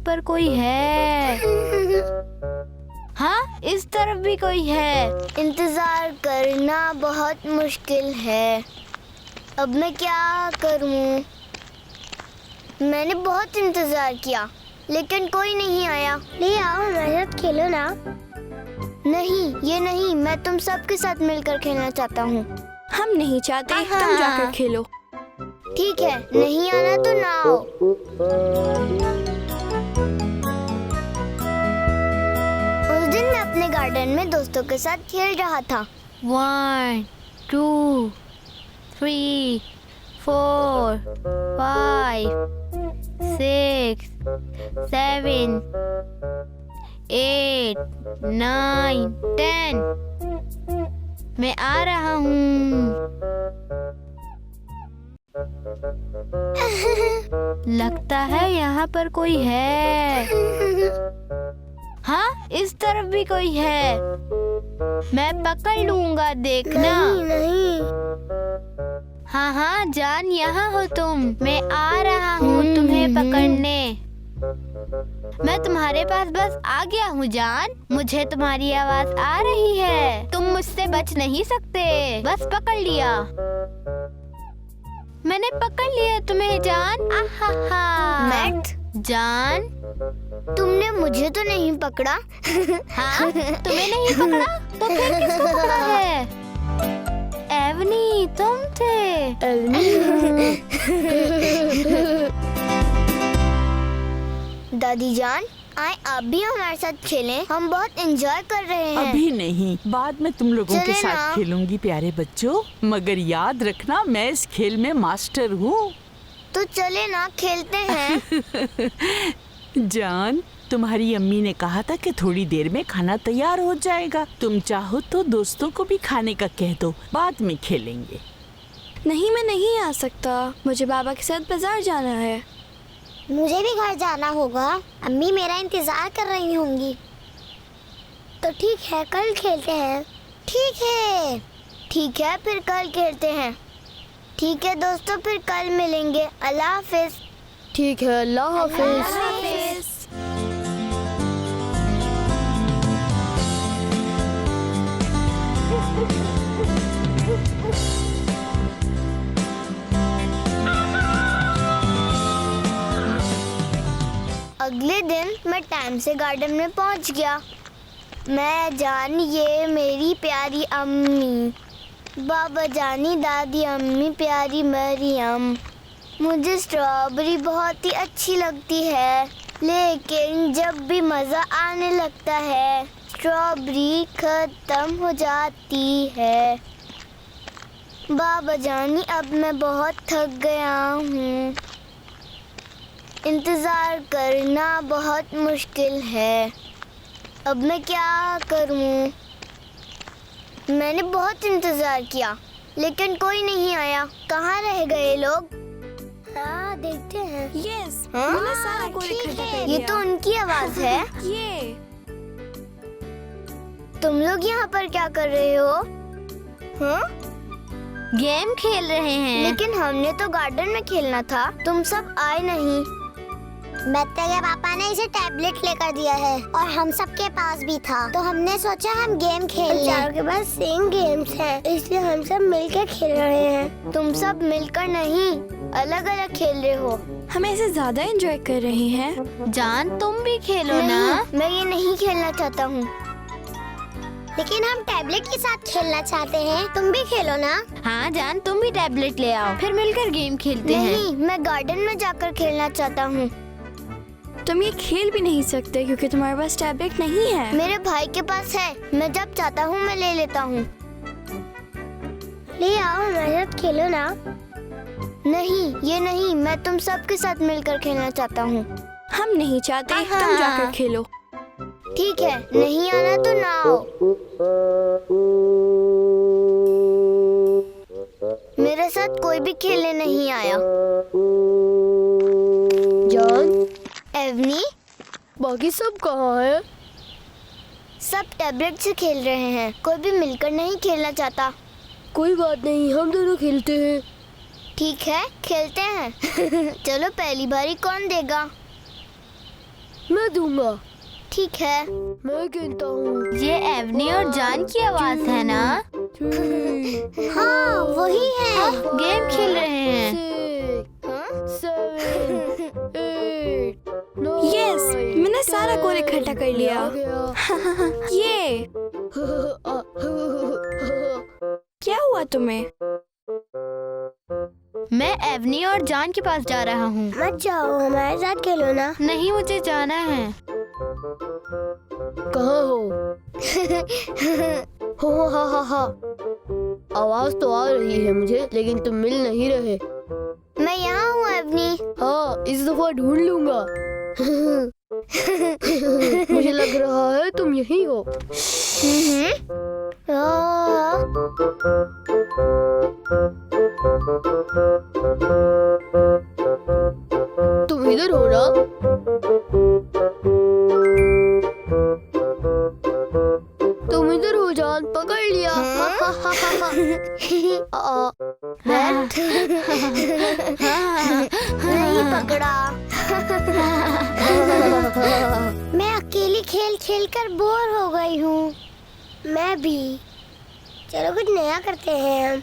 पर कोई है। हाँ, इस तरफ भी कोई है। इंतजार करना बहुत मुश्किल है। अब मैं क्या करूं? मैंने बहुत इंतजार किया लेकिन कोई नहीं आया। ले आओ, हमारे साथ खेलो ना। नहीं, ये नहीं, मैं तुम सबके साथ मिलकर खेलना चाहता हूँ। हम नहीं चाहते, तुम जाकर खेलो। ठीक है, नहीं आना तो ना आओ। उस दिन मैं अपने गार्डन में दोस्तों के साथ खेल रहा था। 1 2 3 4 5 6 7 8 9 10। मैं आ रहा हूँ। लगता है यहाँ पर कोई है। हाँ, इस तरफ भी कोई है। मैं पकड़ लूंगा, देखना। नहीं। हाँ हाँ जान, यहाँ हो तुम। मैं आ रहा हूँ तुम्हें पकड़ने। मैं तुम्हारे पास बस आ गया हूँ जान। मुझे तुम्हारी आवाज आ रही है। तुम मुझसे बच नहीं सकते। बस पकड़ लिया। मैंने पकड़ लिया तुम्हें जान। आहा। मैट, जान, तुमने मुझे तो नहीं पकड़ा। हाँ, तुम्हें नहीं पकड़ा तो फिर किसको पकड़ा है? एवनी, तुम थे। दादी जान, आए आप भी हमारे साथ खेलें। हम बहुत एंजॉय कर रहे हैं। अभी नहीं, बाद में तुम लोगों के चले साथ ना। खेलूंगी प्यारे बच्चों। मगर याद रखना, मैं इस खेल में मास्टर हूँ। तो चले ना, खेलते हैं। जान, तुम्हारी अम्मी ने कहा था कि थोड़ी देर में खाना तैयार हो जाएगा। तुम चाहो तो दोस्तों को भी खाने का कह दो, बाद में खेलेंगे। नहीं, मैं नहीं आ सकता। मुझे बाबा के साथ बाजार जाना है। मुझे भी घर जाना होगा। अम्मी मेरा इंतजार कर रही होंगी। तो ठीक है, कल खेलते हैं। ठीक है। ठीक है, फिर कल खेलते हैं। ठीक है दोस्तों, फिर कल मिलेंगे। अल्लाह हाफिज। ठीक है, अल्लाह हाफिज। अगले दिन मैं टाइम से गार्डन में पहुंच गया। मैं जान, ये मेरी प्यारी अम्मी, बाबा जानी, दादी अम्मी, प्यारी मरियम। मुझे स्ट्रॉबेरी बहुत ही अच्छी लगती है, लेकिन जब भी मज़ा आने लगता है स्ट्रॉबेरी खत्म हो जाती है। बाबा जानी, अब मैं बहुत थक गया हूँ। इंतज़ार करना बहुत मुश्किल है। अब मैं क्या करूं? मैंने बहुत इंतज़ार किया लेकिन कोई नहीं आया। कहाँ रह गए लोग? हाँ, देखते हैं। यस, हाँ? मैंने सारा को इकट्ठा कर ये लिया। तो उनकी आवाज है। ये तुम लोग यहाँ पर क्या कर रहे हो? हाँ? गेम खेल रहे हैं। लेकिन हमने तो गार्डन में खेलना था, तुम सब आए नहीं। बत्ते के पापा ने इसे टैबलेट लेकर दिया है और हम सबके पास भी था, तो हमने सोचा हम गेम खेल लें। चारों के पास सेम गेम्स हैं, इसलिए हम सब मिलकर खेल रहे हैं। तुम सब मिलकर नहीं, अलग अलग खेल रहे हो। हम ऐसे ज्यादा एंजॉय कर रहे हैं। जान, तुम भी खेलो नहीं, ना। मैं ये नहीं खेलना चाहता हूँ। लेकिन हम टैबलेट के साथ खेलना चाहते हैं, तुम भी खेलो ना। हाँ जान, तुम भी टैबलेट ले आओ, फिर मिलकर गेम खेलते हैं। नहीं, मैं गार्डन में जाकर खेलना चाहता हूँ। तुम ये खेल भी नहीं सकते क्योंकि तुम्हारे पास टैबलेट नहीं है। मेरे भाई के पास है, मैं जब चाहता हूँ मैं ले लेता हूँ। ले आओ, हमारे साथ खेलो ना। नहीं, ये नहीं, मैं तुम सबके साथ मिलकर खेलना चाहता हूँ। हम नहीं चाहते, तुम जाकर खेलो। ठीक है, नहीं आना तो ना आओ। मेरे साथ कोई भी खेलने नहीं आया। जॉन, एवनी, बाकी सब कहाँ है? सब टैबलेट से खेल रहे हैं, कोई भी मिलकर नहीं खेलना चाहता। कोई बात नहीं, हम दोनों खेलते हैं। ठीक है, खेलते हैं। चलो, पहली बारी कौन देगा? मैं दूंगा। ठीक है। मैं गिनता हूँ। ये एवनी और जान की आवाज है ना? हाँ वही है। गेम खेल रहे हैं। 6, 7, 8, 9। यस, मैंने सारा गोल इकट्ठा कर लिया। ये क्या हुआ तुम्हें? मैं एवनी और जान के पास जा रहा हूँ। मत जाओ, हमारे साथ खेलो ना। नहीं, मुझे जाना है। कहाँ हो? हो हा। आवाज तो आ रही है मुझे, लेकिन तुम मिल नहीं रहे। मैं यहाँ हूँ एवनी। हाँ, इस दफा ढूंढ लूंगा। मुझे लग रहा है तुम यहीं हो। तुम इधर हो ना? तुम इधर हो जान, पकड़ लिया। नहीं पकड़ा। मैं अकेली खेल खेल कर बोर हो गई हूँ। मैं भी। चलो कुछ नया करते हैं हम।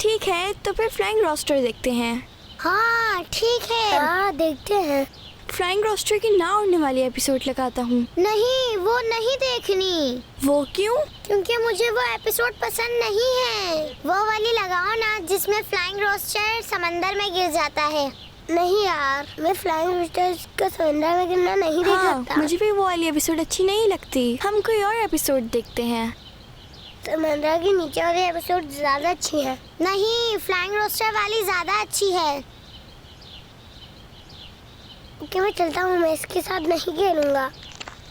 ठीक है, तो फिर फ्लाइंग रोस्टर देखते हैं। हाँ ठीक है। हाँ देखते हैं। फ्लाइंग रोस्टर की ना उड़ने वाली एपिसोड लगाता हूँ। नहीं, वो नहीं देखनी। वो क्यों? क्योंकि मुझे वो एपिसोड पसंद नहीं है। वो वाली लगाओ ना जिसमें फ्लाइंग रोस्टर समंदर में गिर जाता है। नहीं यार, मैं फ्लाइंग रोस्टर का समंदर में गिरना नहीं देख हाँ, सकता। मुझे भी वो वाली एपिसोड अच्छी नहीं लगती। हम कोई और एपिसोड देखते हैं। समंदर के नीचे वाली एपिसोड ज्यादा अच्छी है। नहीं, फ्लाइंग रोस्टर वाली ज्यादा अच्छी है। ओके, मैं चलता हूँ। मैं इसके साथ नहीं खेलूंगा।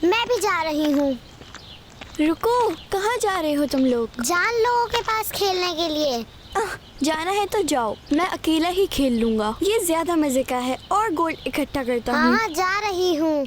मैं भी जा रही हूँ। रुको, कहाँ जा रहे हो तुम लोग? जान लोगों के पास खेलने के लिए। जाना है तो जाओ, मैं अकेला ही खेल लूंगा। ये ज्यादा मजे का है और गोल्ड इकट्ठा करता हूँ। हाँ जा रही हूँ।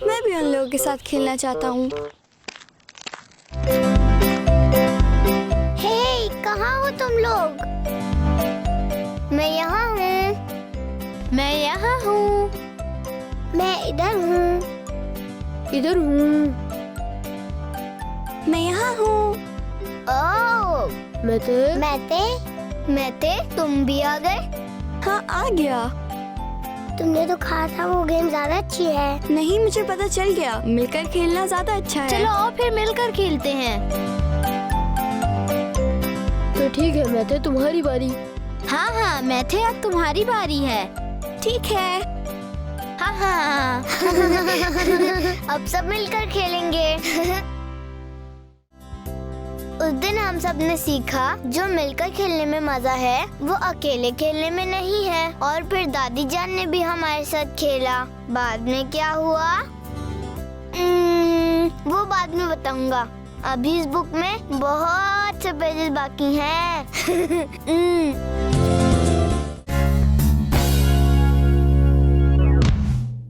मैं भी उन लोगों के साथ खेलना चाहता हूँ। हे, कहाँ हो तुम लोग? मैं यहाँ हूँ। मैं यहाँ हूँ। मैं इधर हूँ। इधर हूँ। मैं यहाँ हूँ। ओह, मैते, तुम भी आ गए? हाँ, आ गया। तुमने तो कहा था वो गेम ज्यादा अच्छी है। नहीं, मुझे पता चल गया, मिलकर खेलना ज्यादा अच्छा है। चलो और फिर मिलकर खेलते हैं। तो ठीक है, मैं थे तुम्हारी बारी। हाँ, मैं थे, अब तुम्हारी बारी है। ठीक है। हाँ। अब सब मिलकर खेलेंगे। उस दिन हम सब ने सीखा जो मिलकर खेलने में मजा है वो अकेले खेलने में नहीं है। और फिर दादी जान ने भी हमारे साथ खेला। बाद में क्या हुआ वो बाद में बताऊंगा। अभी इस बुक में बहुत से पेजेस बाकी हैं।